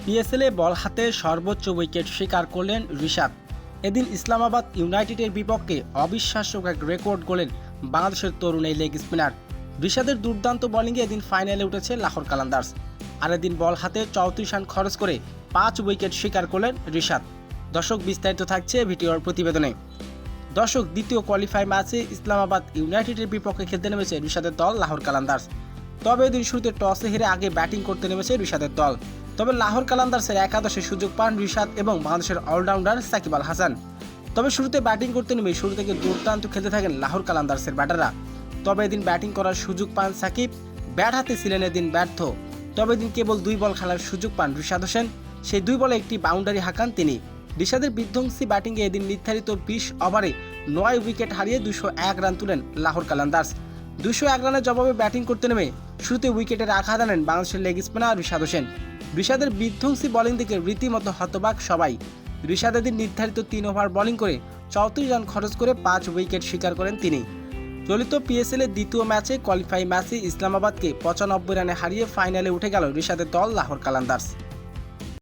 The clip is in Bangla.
পিএসএলে বল হাতে সর্বোচ্চ উইকেট শিকার করলেন রিশাদ। এদিন ইসলামাবাদ ইউনাইটেডের বিপক্ষে অবিশ্বাস্য এক রেকর্ড করলেন বাংলাদেশের তরুণ এই লেগ স্পিনার। রিশাদের দুর্দান্ত বোলিংয়ে এদিন ফাইনালে উঠেছে লাহোর কালান্দার্স। আর এদিন বল হাতে 34 রান খরচ করে 5 উইকেট শিকার করলেন রিশাদ। দর্শক, বিস্তারিত থাকছে ভিডিওর প্রতিবেদনে। দর্শক, দ্বিতীয় কোয়ালিফাই ম্যাচে ইসলামাবাদ ইউনাইটেডের বিপক্ষে খেলতে নেমেছে রিশাদের দল লাহোর কালান্দার্স। তবে এদিন শুরুতে টসে হেরে আগে ব্যাটিং করতে নেমেছে রিশাদের দল। তবে লাহোর কালান্দার্সের একাদশে সুযোগ পান রিশাদ এবং বাংলাদেশের অলরাউন্ডার সাকিব আল হাসান। তবে শুরুতে ব্যাটিং করতে নেমে শুরু থেকে দুর্দান্ত খেলতে থাকেন লাহোর কালান্দার্সের ব্যাটাররা। তবে এদিন ব্যাটিং করার সুযোগ পান সাকিব, ব্যাট হাতে ছিলেন এদিন ব্যর্থ। তবে এদিন কেবল 2 বল খেলার সুযোগ পান রিশাদ হোসেন। সেই 2 বলে একটি বাউন্ডারি হাঁকান তিনি। রিশাদের বিধ্বংসী ব্যাটিংয়ে এদিন নির্ধারিত 20 ওভারে 9 উইকেট হারিয়ে 201 রান তুলেন লাহোর কালান্দার্স। 201 রানের জবাবে ব্যাটিং করতে নেমে শুরুতে উইকেটের আঘাত আনেন বাংলাদেশের লেগ স্পিনার রিশাদ হোসেন। রিশাদের বিধ্বংসী বোলিং দেখে রীতিমতো হতবাক সবাই। রিশাদ এদিন নির্ধারিত 3 ওভার বোলিং করে 34 রান খরচ করে 5 উইকেট শিকার করেন তিনি। চলিত পিএসএল এর দ্বিতীয় ম্যাচে কোয়ালিফাই ম্যাচে ইসলামাবাদকে 95 রানে হারিয়ে ফাইনালে উঠে গেল রিশাদের দল লাহোর কালান্দার্স।